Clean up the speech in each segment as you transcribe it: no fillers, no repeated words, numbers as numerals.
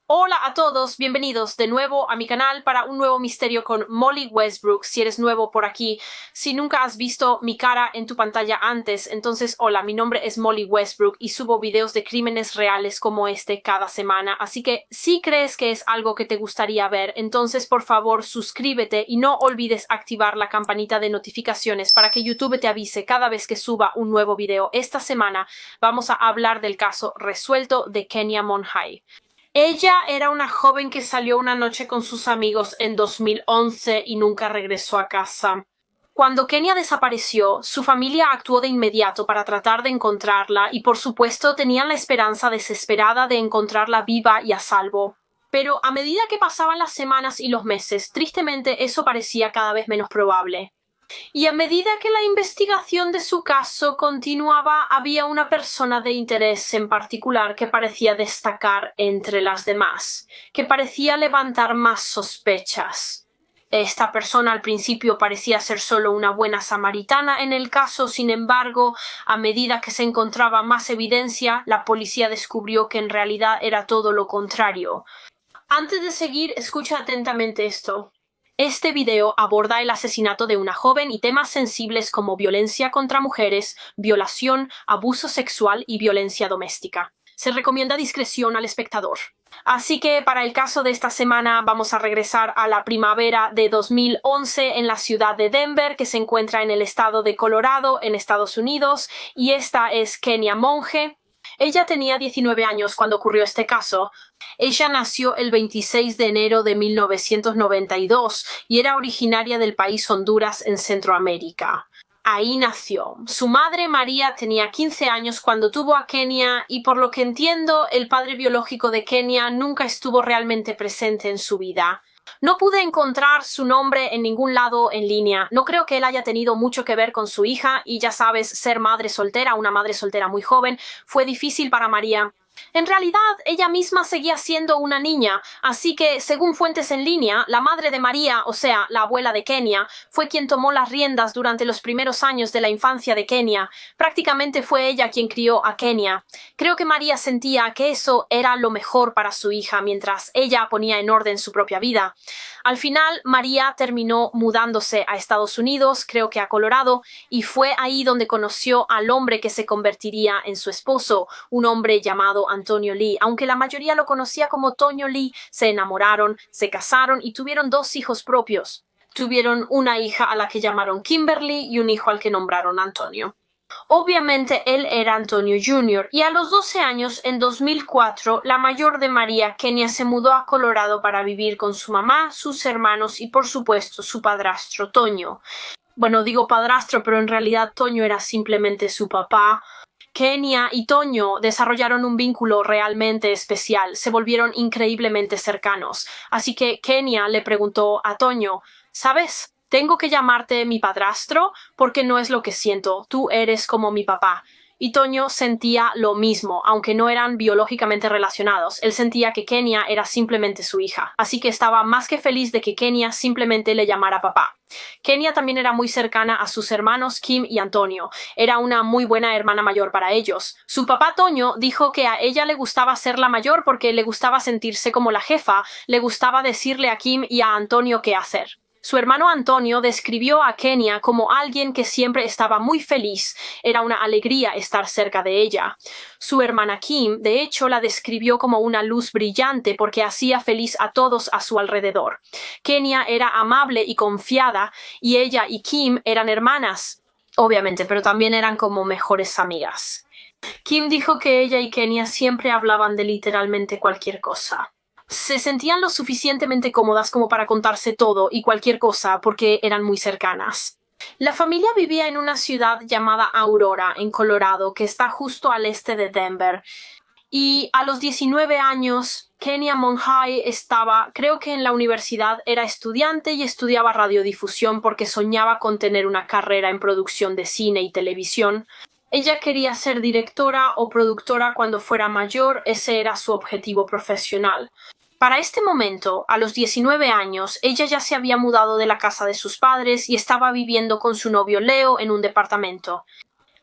Hola a todos, bienvenidos de nuevo a mi canal para un nuevo misterio con Molly Westbrook. Si eres nuevo por aquí, si nunca has visto mi cara en tu pantalla antes, entonces hola, mi nombre es Molly Westbrook y subo videos de crímenes reales como este cada semana. Así que si crees que es algo que te gustaría ver, entonces por favor suscríbete y no olvides activar la campanita de notificaciones para que YouTube te avise cada vez que suba un nuevo video. Esta semana vamos a hablar del caso resuelto de Kenya Monhai. Ella era una joven que salió una noche con sus amigos en 2011 y nunca regresó a casa. Cuando Kenya desapareció, su familia actuó de inmediato para tratar de encontrarla y por supuesto tenían la esperanza desesperada de encontrarla viva y a salvo. Pero a medida que pasaban las semanas y los meses, tristemente eso parecía cada vez menos probable. Y a medida que la investigación de su caso continuaba, había una persona de interés en particular que parecía destacar entre las demás, que parecía levantar más sospechas. Esta persona al principio parecía ser solo una buena samaritana en el caso, sin embargo, a medida que se encontraba más evidencia, la policía descubrió que en realidad era todo lo contrario. Antes de seguir, escucha atentamente esto. Este video aborda el asesinato de una joven y temas sensibles como violencia contra mujeres, violación, abuso sexual y violencia doméstica. Se recomienda discreción al espectador. Así que para el caso de esta semana vamos a regresar a la primavera de 2011 en la ciudad de Denver, que se encuentra en el estado de Colorado, en Estados Unidos, y esta es Kenya Monge. Ella tenía 19 años cuando ocurrió este caso. Ella nació el 26 de enero de 1992 y era originaria del país Honduras en Centroamérica. Ahí nació. Su madre María tenía 15 años cuando tuvo a Kenya y por lo que entiendo, el padre biológico de Kenya nunca estuvo realmente presente en su vida. No pude encontrar su nombre en ningún lado en línea. No creo que él haya tenido mucho que ver con su hija y ya sabes, ser madre soltera, una madre soltera muy joven, fue difícil para María. En realidad, ella misma seguía siendo una niña, así que, según fuentes en línea, la madre de María, o sea, la abuela de Kenya, fue quien tomó las riendas durante los primeros años de la infancia de Kenya. Prácticamente fue ella quien crió a Kenya. Creo que María sentía que eso era lo mejor para su hija, mientras ella ponía en orden su propia vida. Al final, María terminó mudándose a Estados Unidos, creo que a Colorado, y fue ahí donde conoció al hombre que se convertiría en su esposo, un hombre llamado Antonio Lee. Aunque la mayoría lo conocía como Toño Lee, se enamoraron, se casaron y tuvieron 2 hijos propios. Tuvieron una hija a la que llamaron Kimberly y un hijo al que nombraron Antonio. Obviamente él era Antonio Jr. y a los 12 años, en 2004, la mayor de María, Kenya, se mudó a Colorado para vivir con su mamá, sus hermanos y por supuesto su padrastro Toño. Bueno, digo padrastro, pero en realidad Toño era simplemente su papá. Kenya y Toño desarrollaron un vínculo realmente especial, se volvieron increíblemente cercanos. Así que Kenya le preguntó a Toño, ¿sabes? Tengo que llamarte mi padrastro porque no es lo que siento, tú eres como mi papá. Y Toño sentía lo mismo, aunque no eran biológicamente relacionados. Él sentía que Kenya era simplemente su hija, así que estaba más que feliz de que Kenya simplemente le llamara papá. Kenya también era muy cercana a sus hermanos Kim y Antonio. Era una muy buena hermana mayor para ellos. Su papá Toño dijo que a ella le gustaba ser la mayor porque le gustaba sentirse como la jefa, le gustaba decirle a Kim y a Antonio qué hacer. Su hermano Antonio describió a Kenya como alguien que siempre estaba muy feliz. Era una alegría estar cerca de ella. Su hermana Kim, de hecho, la describió como una luz brillante porque hacía feliz a todos a su alrededor. Kenya era amable y confiada, y ella y Kim eran hermanas, obviamente, pero también eran como mejores amigas. Kim dijo que ella y Kenya siempre hablaban de literalmente cualquier cosa. Se sentían lo suficientemente cómodas como para contarse todo y cualquier cosa porque eran muy cercanas. La familia vivía en una ciudad llamada Aurora, en Colorado, que está justo al este de Denver. Y a los 19 años, Kenya Monhai estaba, creo que en la universidad, era estudiante y estudiaba radiodifusión porque soñaba con tener una carrera en producción de cine y televisión. Ella quería ser directora o productora cuando fuera mayor, ese era su objetivo profesional. Para este momento, a los 19 años, ella ya se había mudado de la casa de sus padres y estaba viviendo con su novio Leo en un departamento.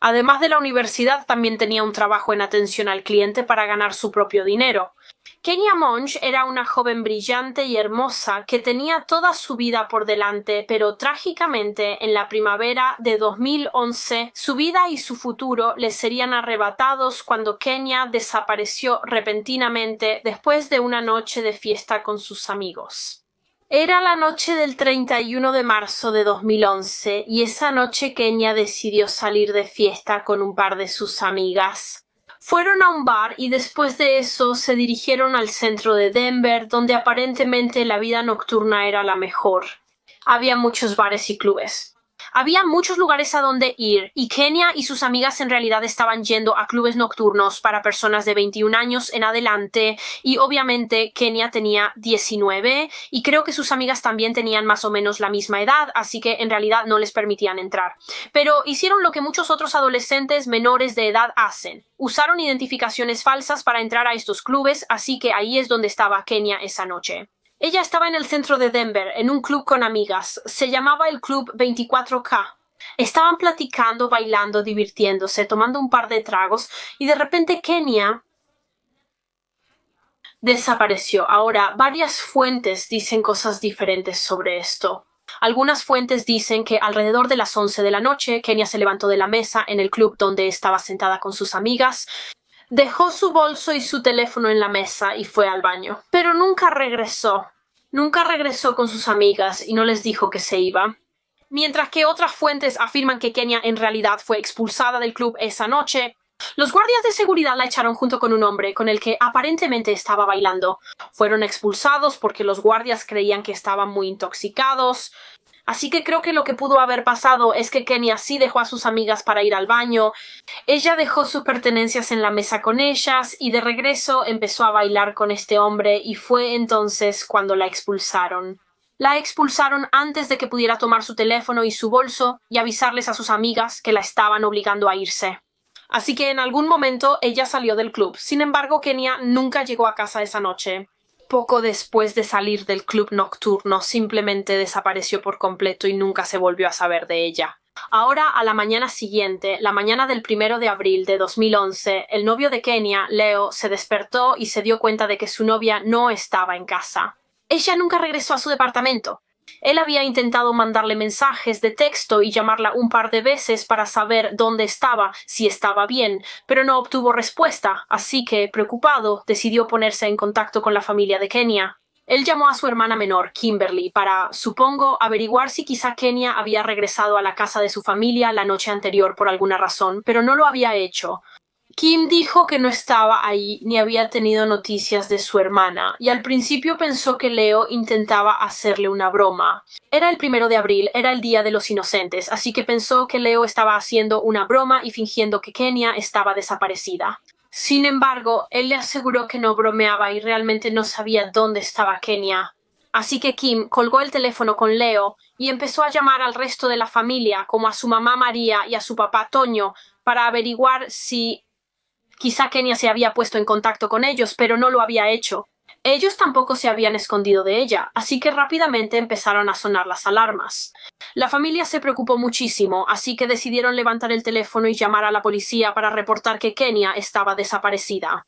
Además de la universidad, también tenía un trabajo en atención al cliente para ganar su propio dinero. Kenya Monge era una joven brillante y hermosa que tenía toda su vida por delante, pero trágicamente en la primavera de 2011 su vida y su futuro le serían arrebatados cuando Kenya desapareció repentinamente después de una noche de fiesta con sus amigos. Era la noche del 31 de marzo de 2011 y esa noche Kenya decidió salir de fiesta con un par de sus amigas. Fueron a un bar y después de eso se dirigieron al centro de Denver, donde aparentemente la vida nocturna era la mejor. Había muchos bares y clubes. Había muchos lugares a donde ir, y Kenya y sus amigas en realidad estaban yendo a clubes nocturnos para personas de 21 años en adelante, y obviamente Kenya tenía 19, y creo que sus amigas también tenían más o menos la misma edad, así que en realidad no les permitían entrar. Pero hicieron lo que muchos otros adolescentes menores de edad hacen. Usaron identificaciones falsas para entrar a estos clubes, así que ahí es donde estaba Kenya esa noche. Ella estaba en el centro de Denver, en un club con amigas. Se llamaba el Club 24K. Estaban platicando, bailando, divirtiéndose, tomando un par de tragos, y de repente Kenya desapareció. Ahora, varias fuentes dicen cosas diferentes sobre esto. Algunas fuentes dicen que alrededor de las 11 de la noche, Kenya se levantó de la mesa en el club donde estaba sentada con sus amigas, dejó su bolso y su teléfono en la mesa y fue al baño. Pero nunca regresó. Nunca regresó con sus amigas y no les dijo que se iba. Mientras que otras fuentes afirman que Kenya en realidad fue expulsada del club esa noche, los guardias de seguridad la echaron junto con un hombre con el que aparentemente estaba bailando. Fueron expulsados porque los guardias creían que estaban muy intoxicados. Así que creo que lo que pudo haber pasado es que Kenya sí dejó a sus amigas para ir al baño. Ella dejó sus pertenencias en la mesa con ellas y de regreso empezó a bailar con este hombre y fue entonces cuando la expulsaron. La expulsaron antes de que pudiera tomar su teléfono y su bolso y avisarles a sus amigas que la estaban obligando a irse. Así que en algún momento ella salió del club. Sin embargo, Kenya nunca llegó a casa esa noche. Poco después de salir del club nocturno, simplemente desapareció por completo y nunca se volvió a saber de ella. Ahora, a la mañana siguiente, la mañana del 1 de abril de 2011, el novio de Kenya, Leo, se despertó y se dio cuenta de que su novia no estaba en casa. Ella nunca regresó a su departamento. Él había intentado mandarle mensajes de texto y llamarla un par de veces para saber dónde estaba, si estaba bien, pero no obtuvo respuesta, así que, preocupado, decidió ponerse en contacto con la familia de Kenya. Él llamó a su hermana menor, Kimberly, para, supongo, averiguar si quizá Kenya había regresado a la casa de su familia la noche anterior por alguna razón, pero no lo había hecho. Kim dijo que no estaba ahí ni había tenido noticias de su hermana, y al principio pensó que Leo intentaba hacerle una broma. Era el 1 de abril, era el Día de los Inocentes, así que pensó que Leo estaba haciendo una broma y fingiendo que Kenya estaba desaparecida. Sin embargo, él le aseguró que no bromeaba y realmente no sabía dónde estaba Kenya. Así que Kim colgó el teléfono con Leo y empezó a llamar al resto de la familia, como a su mamá María y a su papá Toño, para averiguar si quizá Kenya se había puesto en contacto con ellos, pero no lo había hecho. Ellos tampoco se habían escondido de ella, así que rápidamente empezaron a sonar las alarmas. La familia se preocupó muchísimo, así que decidieron levantar el teléfono y llamar a la policía para reportar que Kenya estaba desaparecida.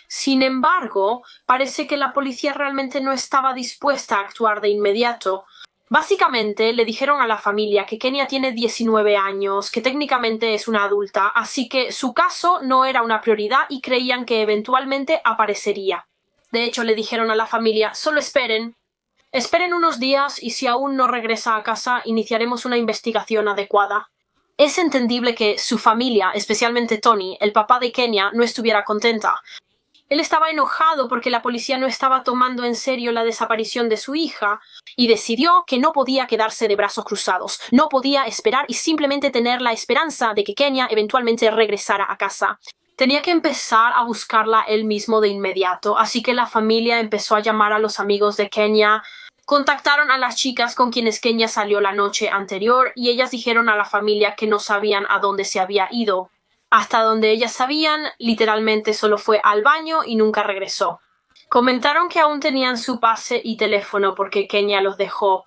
Sin embargo, parece que la policía realmente no estaba dispuesta a actuar de inmediato. Básicamente, le dijeron a la familia que Kenya tiene 19 años, que técnicamente es una adulta, así que su caso no era una prioridad y creían que eventualmente aparecería. De hecho, le dijeron a la familia, solo esperen. Esperen unos días y si aún no regresa a casa, iniciaremos una investigación adecuada. Es entendible que su familia, especialmente Tony, el papá de Kenya, no estuviera contenta. Él estaba enojado porque la policía no estaba tomando en serio la desaparición de su hija y decidió que no podía quedarse de brazos cruzados, no podía esperar y simplemente tener la esperanza de que Kenya eventualmente regresara a casa. Tenía que empezar a buscarla él mismo de inmediato, así que la familia empezó a llamar a los amigos de Kenya. Contactaron a las chicas con quienes Kenya salió la noche anterior y ellas dijeron a la familia que no sabían a dónde se había ido. Hasta donde ellas sabían, literalmente solo fue al baño y nunca regresó. Comentaron que aún tenían su pase y teléfono porque Kenya los dejó.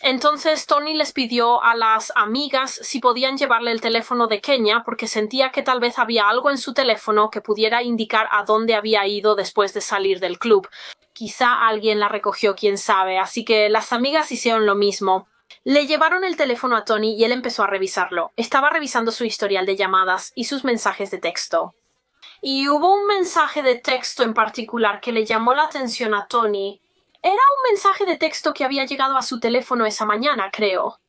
Entonces Tony les pidió a las amigas si podían llevarle el teléfono de Kenia porque sentía que tal vez había algo en su teléfono que pudiera indicar a dónde había ido después de salir del club. Quizá alguien la recogió, quién sabe, así que las amigas hicieron lo mismo. Le llevaron el teléfono a Tony y él empezó a revisarlo. Estaba revisando su historial de llamadas y sus mensajes de texto. Y hubo un mensaje de texto en particular que le llamó la atención a Tony. Era un mensaje de texto que había llegado a su teléfono esa mañana, creo.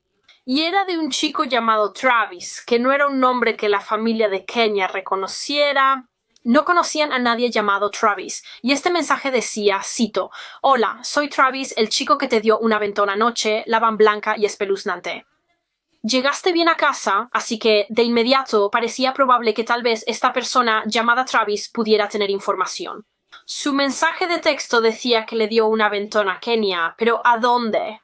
Y era de un chico llamado Travis, que no era un nombre que la familia de Kenia reconociera. No conocían a nadie llamado Travis, y este mensaje decía, cito, «Hola, soy Travis, el chico que te dio una aventón anoche, la van blanca y espeluznante. Llegaste bien a casa, así que de inmediato parecía probable que tal vez esta persona llamada Travis pudiera tener información». Su mensaje de texto decía que le dio un aventón a Kenia, pero ¿a dónde?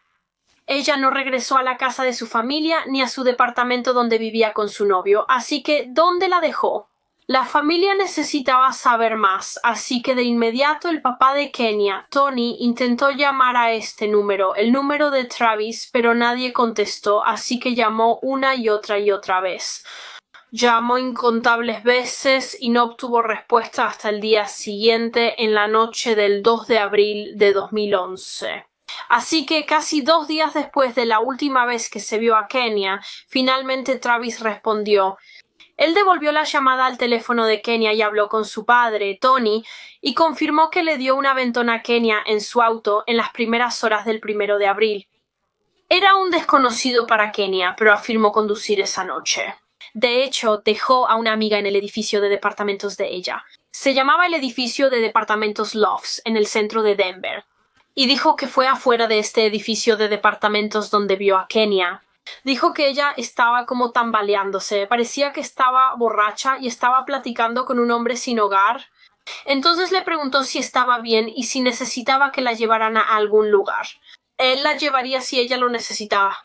Ella no regresó a la casa de su familia ni a su departamento donde vivía con su novio, así que ¿dónde la dejó? La familia necesitaba saber más, así que de inmediato el papá de Kenia, Tony, intentó llamar a este número, el número de Travis, pero nadie contestó, así que llamó una y otra vez. Llamó incontables veces y no obtuvo respuesta hasta el día siguiente, en la noche del 2 de abril de 2011. Así que casi 2 días después de la última vez que se vio a Kenia, finalmente Travis respondió. Él devolvió la llamada al teléfono de Kenia y habló con su padre, Tony, y confirmó que le dio un aventón a Kenia en su auto en las primeras horas del 1 de abril. Era un desconocido para Kenia, pero afirmó conducir esa noche. De hecho, dejó a una amiga en el edificio de departamentos de ella. Se llamaba el edificio de departamentos Lofts, en el centro de Denver. Y dijo que fue afuera de este edificio de departamentos donde vio a Kenia. Dijo que ella estaba como tambaleándose, parecía que estaba borracha y estaba platicando con un hombre sin hogar. Entonces le preguntó si estaba bien y si necesitaba que la llevaran a algún lugar. Él la llevaría si ella lo necesitaba.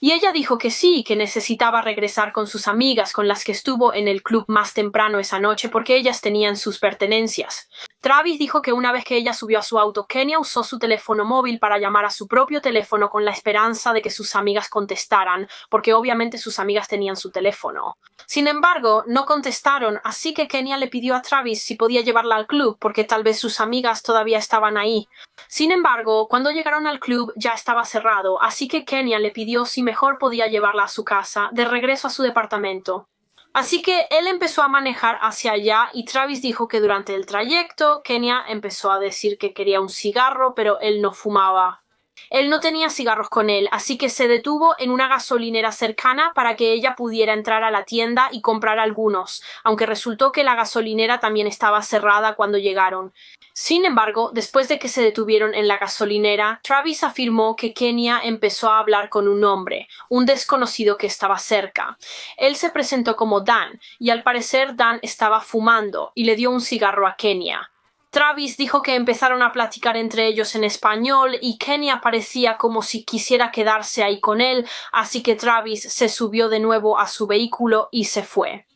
Y ella dijo que sí, que necesitaba regresar con sus amigas con las que estuvo en el club más temprano esa noche porque ellas tenían sus pertenencias. Travis dijo que una vez que ella subió a su auto, Kenia usó su teléfono móvil para llamar a su propio teléfono con la esperanza de que sus amigas contestaran, porque obviamente sus amigas tenían su teléfono. Sin embargo, no contestaron, así que Kenia le pidió a Travis si podía llevarla al club porque tal vez sus amigas todavía estaban ahí. Sin embargo, cuando llegaron al club ya estaba cerrado, así que Kenia le pidió si mejor podía llevarla a su casa, de regreso a su departamento. Así que él empezó a manejar hacia allá y Travis dijo que durante el trayecto Kenia empezó a decir que quería un cigarro, pero él no fumaba. Él no tenía cigarros con él, así que se detuvo en una gasolinera cercana para que ella pudiera entrar a la tienda y comprar algunos, aunque resultó que la gasolinera también estaba cerrada cuando llegaron. Sin embargo, después de que se detuvieron en la gasolinera, Travis afirmó que Kenia empezó a hablar con un hombre, un desconocido que estaba cerca. Él se presentó como Dan, y al parecer Dan estaba fumando, y le dio un cigarro a Kenia. Travis dijo que empezaron a platicar entre ellos en español y Kenia parecía como si quisiera quedarse ahí con él, así que Travis se subió de nuevo a su vehículo y se fue.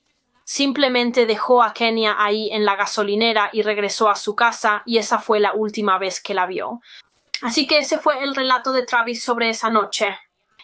Simplemente dejó a Kenia ahí en la gasolinera y regresó a su casa y esa fue la última vez que la vio. Así que ese fue el relato de Travis sobre esa noche.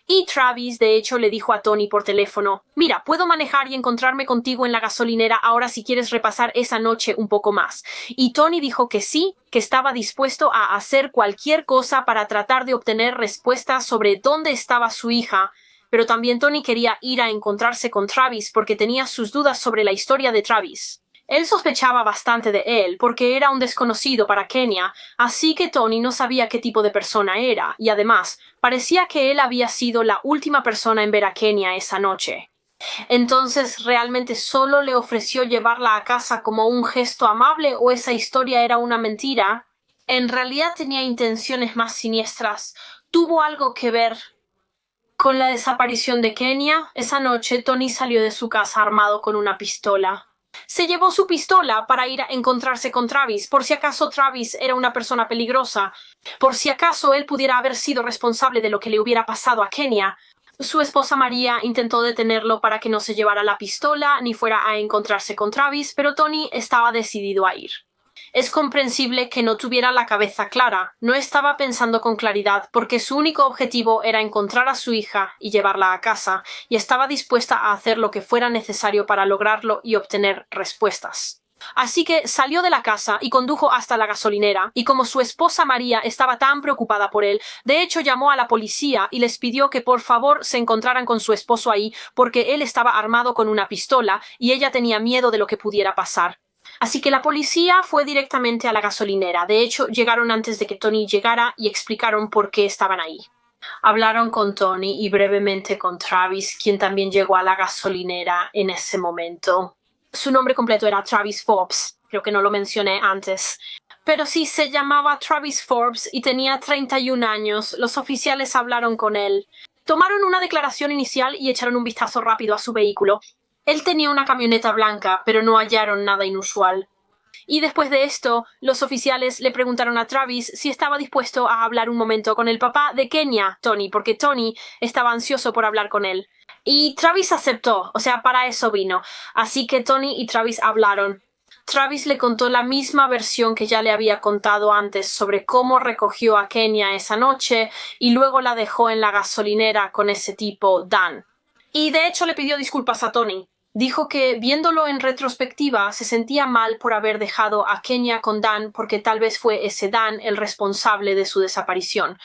Y Travis, de hecho, le dijo a Tony por teléfono, «Mira, puedo manejar y encontrarme contigo en la gasolinera ahora si quieres repasar esa noche un poco más». Y Tony dijo que sí, que estaba dispuesto a hacer cualquier cosa para tratar de obtener respuestas sobre dónde estaba su hija. Pero también Tony quería ir a encontrarse con Travis porque tenía sus dudas sobre la historia de Travis. Él sospechaba bastante de él porque era un desconocido para Kenia, así que Tony no sabía qué tipo de persona era, y además, parecía que él había sido la última persona en ver a Kenia esa noche. Entonces, ¿realmente solo le ofreció llevarla a casa como un gesto amable o esa historia era una mentira? En realidad tenía intenciones más siniestras. ¿Tuvo algo que ver con la desaparición de Kenia? Esa noche, Tony salió de su casa armado con una pistola. Se llevó su pistola para ir a encontrarse con Travis, por si acaso Travis era una persona peligrosa, por si acaso él pudiera haber sido responsable de lo que le hubiera pasado a Kenia. Su esposa María intentó detenerlo para que no se llevara la pistola ni fuera a encontrarse con Travis, pero Tony estaba decidido a ir. Es comprensible que no tuviera la cabeza clara, no estaba pensando con claridad porque su único objetivo era encontrar a su hija y llevarla a casa, y estaba dispuesta a hacer lo que fuera necesario para lograrlo y obtener respuestas. Así que salió de la casa y condujo hasta la gasolinera, y como su esposa María estaba tan preocupada por él, de hecho llamó a la policía y les pidió que por favor se encontraran con su esposo ahí porque él estaba armado con una pistola y ella tenía miedo de lo que pudiera pasar. Así que la policía fue directamente a la gasolinera. De hecho, llegaron antes de que Tony llegara y explicaron por qué estaban ahí. Hablaron con Tony y brevemente con Travis, quien también llegó a la gasolinera en ese momento. Su nombre completo era Travis Forbes, creo que no lo mencioné antes. Pero sí, se llamaba Travis Forbes y tenía 31 años. Los oficiales hablaron con él. Tomaron una declaración inicial y echaron un vistazo rápido a su vehículo. Él tenía una camioneta blanca, pero no hallaron nada inusual. Y después de esto, los oficiales le preguntaron a Travis si estaba dispuesto a hablar un momento con el papá de Kenya, Tony, porque Tony estaba ansioso por hablar con él. Y Travis aceptó, o sea, para eso vino. Así que Tony y Travis hablaron. Travis le contó la misma versión que ya le había contado antes sobre cómo recogió a Kenya esa noche y luego la dejó en la gasolinera con ese tipo, Dan. Y de hecho le pidió disculpas a Tony. Dijo que, viéndolo en retrospectiva, se sentía mal por haber dejado a Kenya con Dan porque tal vez fue ese Dan el responsable de su desaparición.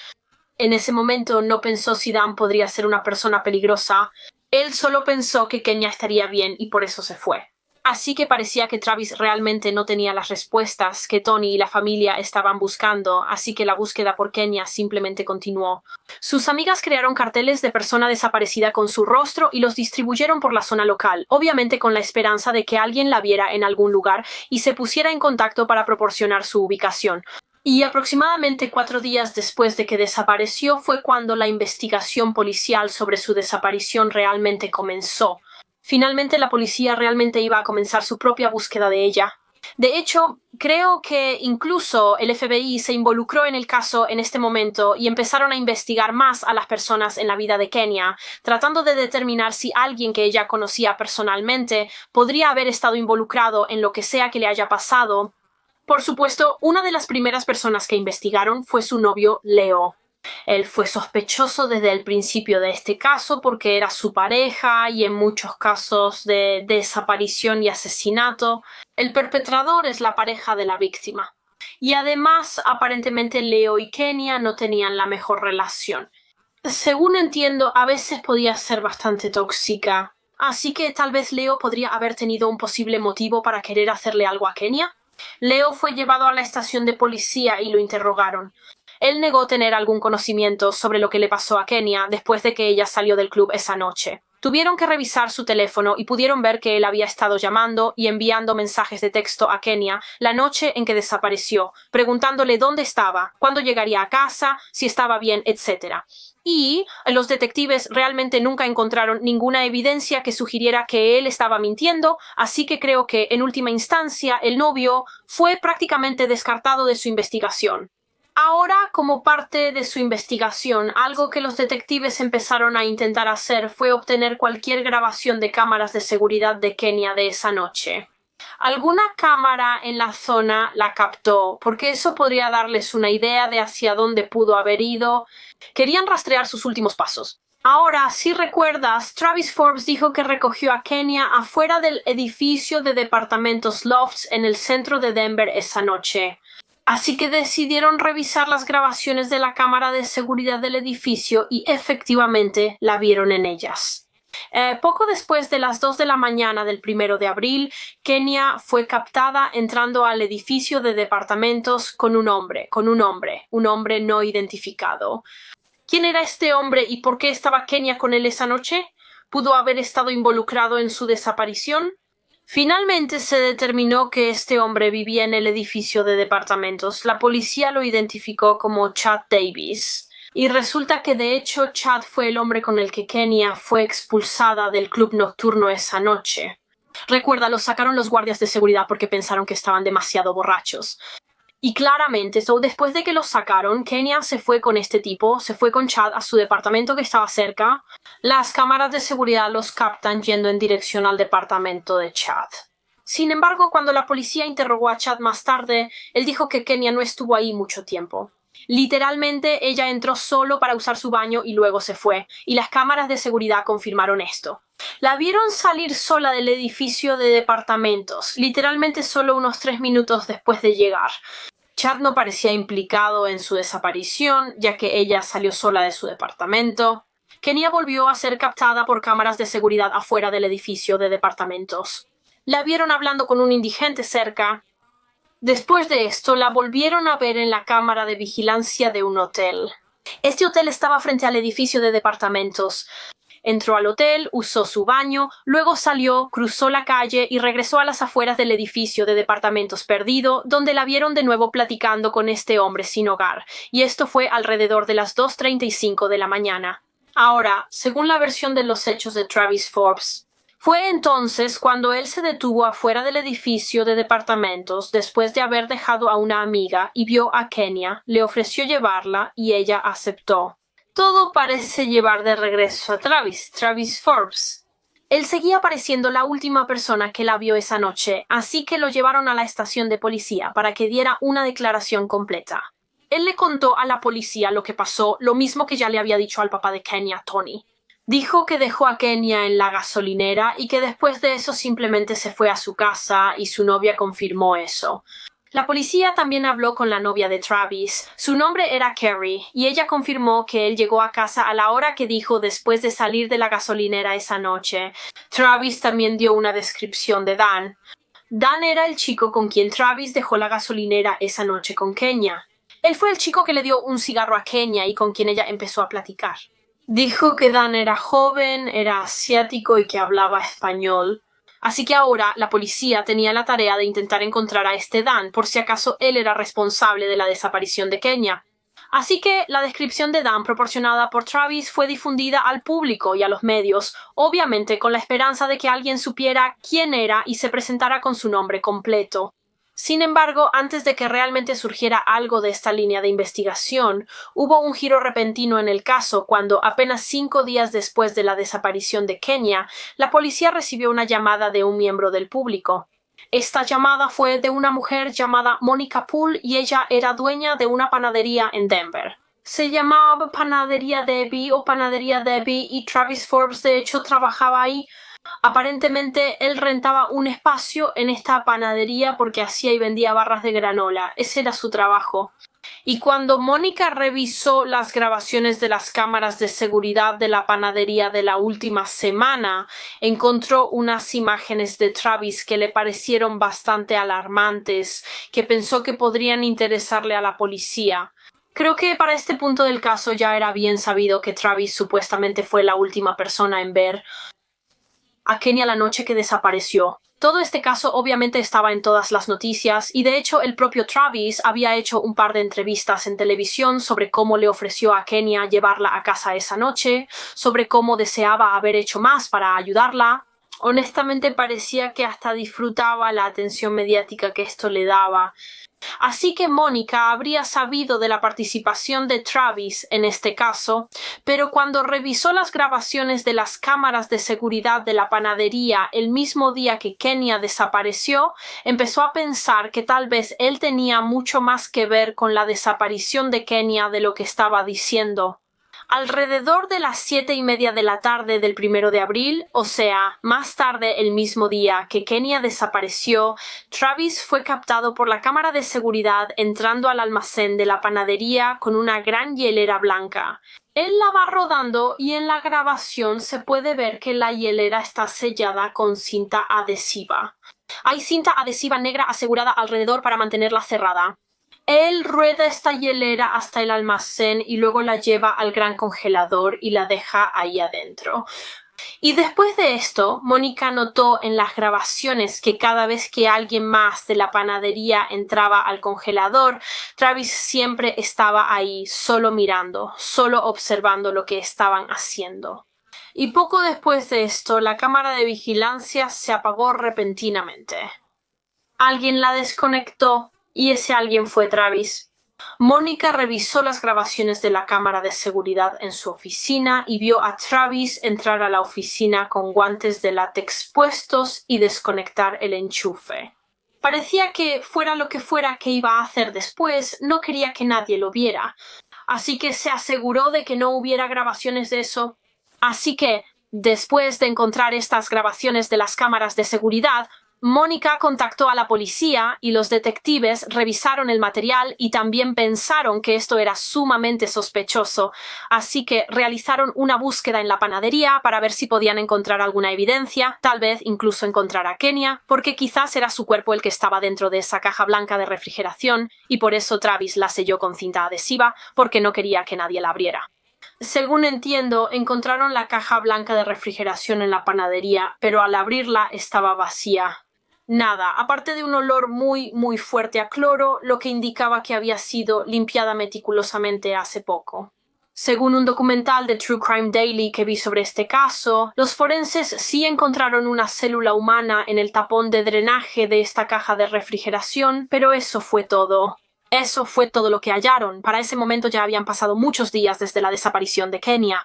En ese momento no pensó si Dan podría ser una persona peligrosa. Él solo pensó que Kenya estaría bien y por eso se fue. Así que parecía que Travis realmente no tenía las respuestas que Tony y la familia estaban buscando, así que la búsqueda por Kenya simplemente continuó. Sus amigas crearon carteles de persona desaparecida con su rostro y los distribuyeron por la zona local, obviamente con la esperanza de que alguien la viera en algún lugar y se pusiera en contacto para proporcionar su ubicación. Y aproximadamente 4 días después de que desapareció fue cuando la investigación policial sobre su desaparición realmente comenzó. Finalmente la policía realmente iba a comenzar su propia búsqueda de ella. De hecho, creo que incluso el FBI se involucró en el caso en este momento y empezaron a investigar más a las personas en la vida de Kenya, tratando de determinar si alguien que ella conocía personalmente podría haber estado involucrado en lo que sea que le haya pasado. Por supuesto, una de las primeras personas que investigaron fue su novio Leo. Él fue sospechoso desde el principio de este caso porque era su pareja y en muchos casos de desaparición y asesinato, el perpetrador es la pareja de la víctima. Y además, aparentemente Leo y Kenya no tenían la mejor relación. Según entiendo, a veces podía ser bastante tóxica. Así que tal vez Leo podría haber tenido un posible motivo para querer hacerle algo a Kenya. Leo fue llevado a la estación de policía y lo interrogaron. Él negó tener algún conocimiento sobre lo que le pasó a Kenya después de que ella salió del club esa noche. Tuvieron que revisar su teléfono y pudieron ver que él había estado llamando y enviando mensajes de texto a Kenya la noche en que desapareció, preguntándole dónde estaba, cuándo llegaría a casa, si estaba bien, etc. Y los detectives realmente nunca encontraron ninguna evidencia que sugiriera que él estaba mintiendo, así que creo que, en última instancia, el novio fue prácticamente descartado de su investigación. Ahora, como parte de su investigación, algo que los detectives empezaron a intentar hacer fue obtener cualquier grabación de cámaras de seguridad de Kenya de esa noche. Alguna cámara en la zona la captó, porque eso podría darles una idea de hacia dónde pudo haber ido. Querían rastrear sus últimos pasos. Ahora, si recuerdas, Travis Forbes dijo que recogió a Kenya afuera del edificio de departamentos Lofts en el centro de Denver esa noche. Así que decidieron revisar las grabaciones de la cámara de seguridad del edificio y efectivamente la vieron en ellas. Poco después de las 2 de la mañana del 1 de abril, Kenya fue captada entrando al edificio de departamentos con un hombre no identificado. ¿Quién era este hombre y por qué estaba Kenya con él esa noche? ¿Pudo haber estado involucrado en su desaparición? Finalmente se determinó que este hombre vivía en el edificio de departamentos. La policía lo identificó como Chad Davis. Y resulta que de hecho Chad fue el hombre con el que Kenya fue expulsada del club nocturno esa noche. Recuerda, los sacaron los guardias de seguridad porque pensaron que estaban demasiado borrachos. Y claramente, después de que los sacaron, Kenya se fue con este tipo, se fue con Chad a su departamento que estaba cerca. Las cámaras de seguridad los captan yendo en dirección al departamento de Chad. Sin embargo, cuando la policía interrogó a Chad más tarde, él dijo que Kenya no estuvo ahí mucho tiempo. Literalmente, ella entró solo para usar su baño y luego se fue, y las cámaras de seguridad confirmaron esto. La vieron salir sola del edificio de departamentos, literalmente solo unos 3 minutos después de llegar. Chad no parecía implicado en su desaparición, ya que ella salió sola de su departamento. Kenya volvió a ser captada por cámaras de seguridad afuera del edificio de departamentos. La vieron hablando con un indigente cerca. Después de esto, la volvieron a ver en la cámara de vigilancia de un hotel. Este hotel estaba frente al edificio de departamentos. Entró al hotel, usó su baño, luego salió, cruzó la calle y regresó a las afueras del edificio de departamentos perdido, donde la vieron de nuevo platicando con este hombre sin hogar, y esto fue alrededor de las 2:35 de la mañana. Ahora, según la versión de los hechos de Travis Forbes, fue entonces cuando él se detuvo afuera del edificio de departamentos después de haber dejado a una amiga y vio a Kenya, le ofreció llevarla y ella aceptó. Todo parece llevar de regreso a Travis Forbes. Él seguía pareciendo la última persona que la vio esa noche, así que lo llevaron a la estación de policía para que diera una declaración completa. Él le contó a la policía lo que pasó, lo mismo que ya le había dicho al papá de Kenya, Tony. Dijo que dejó a Kenya en la gasolinera y que después de eso simplemente se fue a su casa y su novia confirmó eso. La policía también habló con la novia de Travis. Su nombre era Carrie, y ella confirmó que él llegó a casa a la hora que dijo después de salir de la gasolinera esa noche. Travis también dio una descripción de Dan. Dan era el chico con quien Travis dejó la gasolinera esa noche con Kenya. Él fue el chico que le dio un cigarro a Kenya y con quien ella empezó a platicar. Dijo que Dan era joven, era asiático y que hablaba español. Así que ahora la policía tenía la tarea de intentar encontrar a este Dan por si acaso él era responsable de la desaparición de Kenya. Así que la descripción de Dan proporcionada por Travis fue difundida al público y a los medios, obviamente con la esperanza de que alguien supiera quién era y se presentara con su nombre completo. Sin embargo, antes de que realmente surgiera algo de esta línea de investigación, hubo un giro repentino en el caso cuando, apenas 5 días después de la desaparición de Kenya, la policía recibió una llamada de un miembro del público. Esta llamada fue de una mujer llamada Monica Poole y ella era dueña de una panadería en Denver. Se llamaba Panadería Debbie o Panadería Debbie y Travis Forbes de hecho trabajaba ahí. Aparentemente él rentaba un espacio en esta panadería porque hacía y vendía barras de granola. Ese era su trabajo. Y cuando Mónica revisó las grabaciones de las cámaras de seguridad de la panadería de la última semana, encontró unas imágenes de Travis que le parecieron bastante alarmantes, que pensó que podrían interesarle a la policía. Creo que para este punto del caso ya era bien sabido que Travis supuestamente fue la última persona en ver a Kenya la noche que desapareció. Todo este caso obviamente estaba en todas las noticias y de hecho el propio Travis había hecho un par de entrevistas en televisión sobre cómo le ofreció a Kenya llevarla a casa esa noche, sobre cómo deseaba haber hecho más para ayudarla. Honestamente parecía que hasta disfrutaba la atención mediática que esto le daba. Así que Mónica habría sabido de la participación de Travis en este caso, pero cuando revisó las grabaciones de las cámaras de seguridad de la panadería el mismo día que Kenya desapareció, empezó a pensar que tal vez él tenía mucho más que ver con la desaparición de Kenya de lo que estaba diciendo. Alrededor de las 7:30 de la tarde del 1 de abril, o sea, más tarde el mismo día que Kenya desapareció, Travis fue captado por la cámara de seguridad entrando al almacén de la panadería con una gran hielera blanca. Él la va rodando y en la grabación se puede ver que la hielera está sellada con cinta adhesiva. Hay cinta adhesiva negra asegurada alrededor para mantenerla cerrada. Él rueda esta hielera hasta el almacén y luego la lleva al gran congelador y la deja ahí adentro. Y después de esto, Mónica notó en las grabaciones que cada vez que alguien más de la panadería entraba al congelador, Travis siempre estaba ahí, solo mirando, solo observando lo que estaban haciendo. Y poco después de esto, la cámara de vigilancia se apagó repentinamente. Alguien la desconectó. Y ese alguien fue Travis. Mónica revisó las grabaciones de la cámara de seguridad en su oficina y vio a Travis entrar a la oficina con guantes de látex puestos y desconectar el enchufe. Parecía que, fuera lo que fuera que iba a hacer después, no quería que nadie lo viera. Así que se aseguró de que no hubiera grabaciones de eso. Así que, después de encontrar estas grabaciones de las cámaras de seguridad, Mónica contactó a la policía y los detectives revisaron el material y también pensaron que esto era sumamente sospechoso, así que realizaron una búsqueda en la panadería para ver si podían encontrar alguna evidencia, tal vez incluso encontrar a Kenya, porque quizás era su cuerpo el que estaba dentro de esa caja blanca de refrigeración y por eso Travis la selló con cinta adhesiva porque no quería que nadie la abriera. Según entiendo, encontraron la caja blanca de refrigeración en la panadería, pero al abrirla estaba vacía. Nada, aparte de un olor muy fuerte a cloro, lo que indicaba que había sido limpiada meticulosamente hace poco. Según un documental de True Crime Daily que vi sobre este caso, los forenses sí encontraron una célula humana en el tapón de drenaje de esta caja de refrigeración, pero eso fue todo. Eso fue todo lo que hallaron. Para ese momento ya habían pasado muchos días desde la desaparición de Kenya.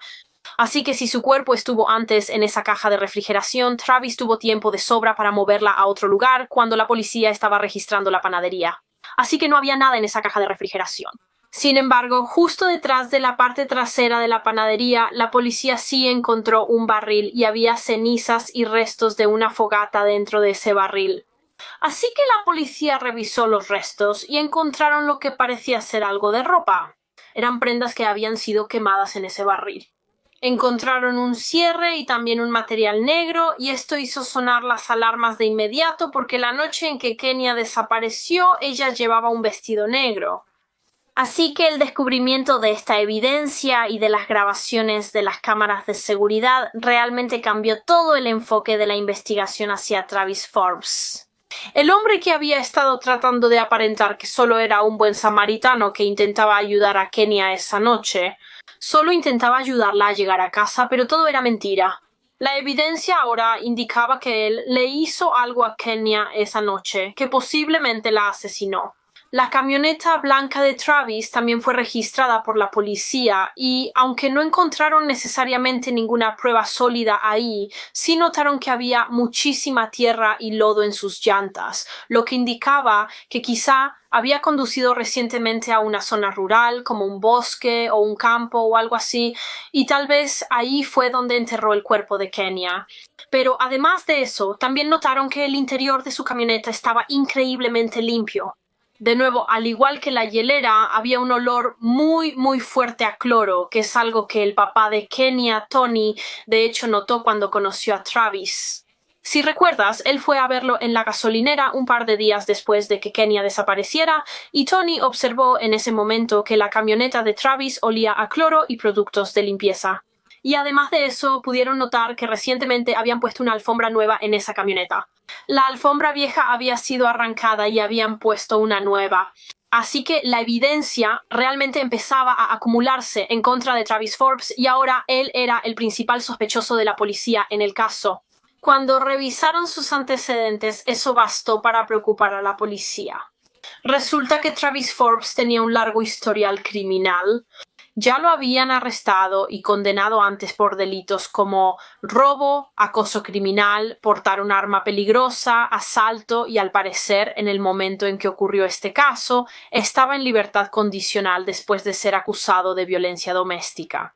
Así que si su cuerpo estuvo antes en esa caja de refrigeración, Travis tuvo tiempo de sobra para moverla a otro lugar cuando la policía estaba registrando la panadería. Así que no había nada en esa caja de refrigeración. Sin embargo, justo detrás de la parte trasera de la panadería, la policía sí encontró un barril y había cenizas y restos de una fogata dentro de ese barril. Así que la policía revisó los restos y encontraron lo que parecía ser algo de ropa. Eran prendas que habían sido quemadas en ese barril. Encontraron un cierre y también un material negro y esto hizo sonar las alarmas de inmediato porque la noche en que Kenya desapareció ella llevaba un vestido negro. Así que el descubrimiento de esta evidencia y de las grabaciones de las cámaras de seguridad realmente cambió todo el enfoque de la investigación hacia Travis Forbes. El hombre que había estado tratando de aparentar que solo era un buen samaritano que intentaba ayudar a Kenya esa noche, solo intentaba ayudarla a llegar a casa, pero todo era mentira. La evidencia ahora indicaba que él le hizo algo a Kenya esa noche, que posiblemente la asesinó. La camioneta blanca de Travis también fue registrada por la policía y, aunque no encontraron necesariamente ninguna prueba sólida ahí, sí notaron que había muchísima tierra y lodo en sus llantas, lo que indicaba que quizá había conducido recientemente a una zona rural, como un bosque o un campo o algo así, y tal vez ahí fue donde enterró el cuerpo de Kenya. Pero además de eso, también notaron que el interior de su camioneta estaba increíblemente limpio. De nuevo, al igual que la hielera, había un olor muy fuerte a cloro, que es algo que el papá de Kenya, Tony, de hecho notó cuando conoció a Travis. Si recuerdas, él fue a verlo en la gasolinera un par de días después de que Kenya desapareciera y Tony observó en ese momento que la camioneta de Travis olía a cloro y productos de limpieza. Y además de eso, pudieron notar que recientemente habían puesto una alfombra nueva en esa camioneta. La alfombra vieja había sido arrancada y habían puesto una nueva. Así que la evidencia realmente empezaba a acumularse en contra de Travis Forbes y ahora él era el principal sospechoso de la policía en el caso. Cuando revisaron sus antecedentes, eso bastó para preocupar a la policía. Resulta que Travis Forbes tenía un largo historial criminal. Ya lo habían arrestado y condenado antes por delitos como robo, acoso criminal, portar un arma peligrosa, asalto y, al parecer, en el momento en que ocurrió este caso, estaba en libertad condicional después de ser acusado de violencia doméstica.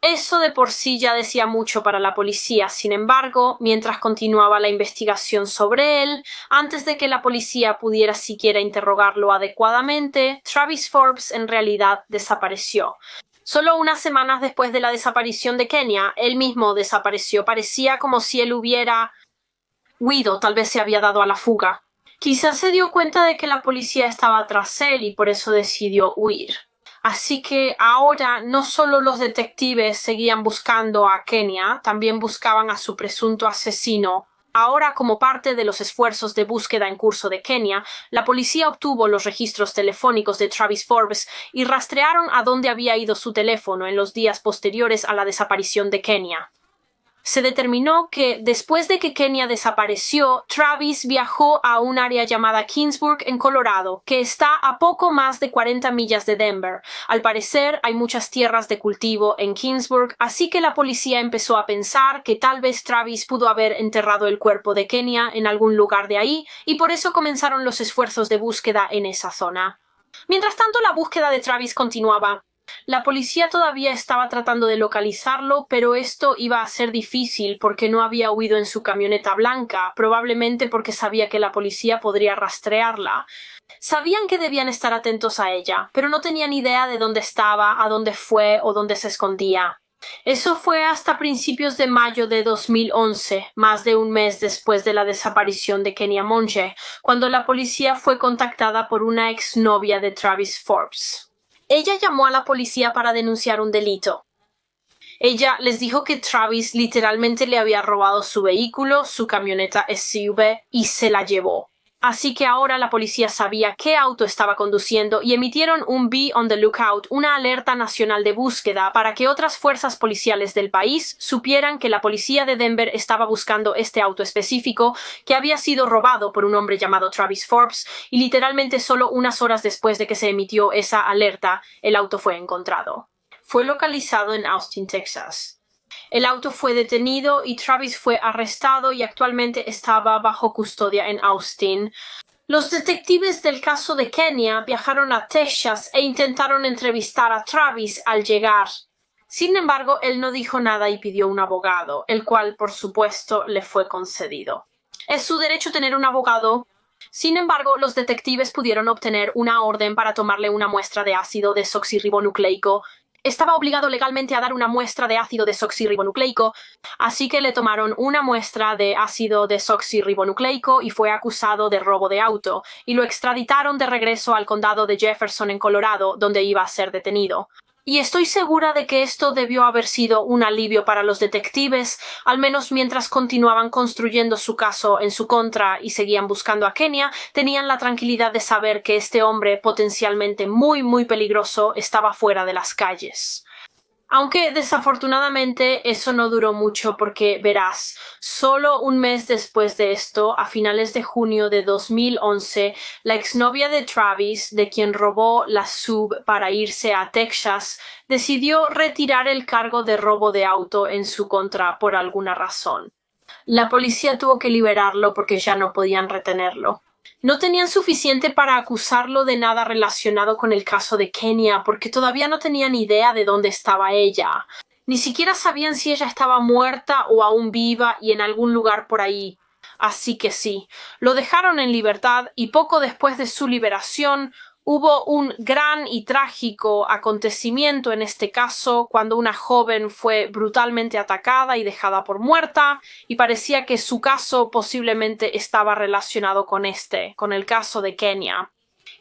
Eso de por sí ya decía mucho para la policía. Sin embargo, mientras continuaba la investigación sobre él, antes de que la policía pudiera siquiera interrogarlo adecuadamente, Travis Forbes en realidad desapareció. Solo unas semanas después de la desaparición de Kenya, él mismo desapareció. Parecía como si él hubiera huido, tal vez se había dado a la fuga. Quizás se dio cuenta de que la policía estaba tras él y por eso decidió huir. Así que ahora no solo los detectives seguían buscando a Kenya, también buscaban a su presunto asesino. Ahora, como parte de los esfuerzos de búsqueda en curso de Kenya, la policía obtuvo los registros telefónicos de Travis Forbes y rastrearon a dónde había ido su teléfono en los días posteriores a la desaparición de Kenya. Se determinó que después de que Kenia desapareció, Travis viajó a un área llamada Kingsburg en Colorado, que está a poco más de 40 millas de Denver. Al parecer hay muchas tierras de cultivo en Kingsburg, así que la policía empezó a pensar que tal vez Travis pudo haber enterrado el cuerpo de Kenia en algún lugar de ahí, y por eso comenzaron los esfuerzos de búsqueda en esa zona. Mientras tanto, la búsqueda de Travis continuaba. La policía todavía estaba tratando de localizarlo, pero esto iba a ser difícil porque no había huido en su camioneta blanca, probablemente porque sabía que la policía podría rastrearla. Sabían que debían estar atentos a ella, pero no tenían idea de dónde estaba, a dónde fue o dónde se escondía. Eso fue hasta principios de mayo de 2011, más de un mes después de la desaparición de Kenia Monge, cuando la policía fue contactada por una exnovia de Travis Forbes. Ella llamó a la policía para denunciar un delito. Ella les dijo que Travis literalmente le había robado su vehículo, su camioneta SUV, y se la llevó. Así que ahora la policía sabía qué auto estaba conduciendo y emitieron un Be on the Lookout, una alerta nacional de búsqueda para que otras fuerzas policiales del país supieran que la policía de Denver estaba buscando este auto específico que había sido robado por un hombre llamado Travis Forbes, y literalmente solo unas horas después de que se emitió esa alerta, el auto fue encontrado. Fue localizado en Austin, Texas. El auto fue detenido y Travis fue arrestado y actualmente estaba bajo custodia en Austin. Los detectives del caso de Kenia viajaron a Texas e intentaron entrevistar a Travis al llegar. Sin embargo, él no dijo nada y pidió un abogado, el cual, por supuesto, le fue concedido. Es su derecho tener un abogado. Sin embargo, los detectives pudieron obtener una orden para tomarle una muestra de ácido desoxirribonucleico. Estaba obligado legalmente a dar una muestra de ácido desoxirribonucleico, así que le tomaron una muestra de ácido desoxirribonucleico y fue acusado de robo de auto, y lo extraditaron de regreso al condado de Jefferson en Colorado, donde iba a ser detenido. Y estoy segura de que esto debió haber sido un alivio para los detectives, al menos mientras continuaban construyendo su caso en su contra y seguían buscando a Kenia, tenían la tranquilidad de saber que este hombre potencialmente muy peligroso estaba fuera de las calles. Aunque desafortunadamente eso no duró mucho porque, verás, solo un mes después de esto, a finales de junio de 2011, la exnovia de Travis, de quien robó la SUV para irse a Texas, decidió retirar el cargo de robo de auto en su contra por alguna razón. La policía tuvo que liberarlo porque ya no podían retenerlo. No tenían suficiente para acusarlo de nada relacionado con el caso de Kenia porque todavía no tenían idea de dónde estaba ella. Ni siquiera sabían si ella estaba muerta o aún viva y en algún lugar por ahí. Así que sí, lo dejaron en libertad y poco después de su liberación hubo un gran y trágico acontecimiento en este caso cuando una joven fue brutalmente atacada y dejada por muerta, y parecía que su caso posiblemente estaba relacionado con el caso de Kenia.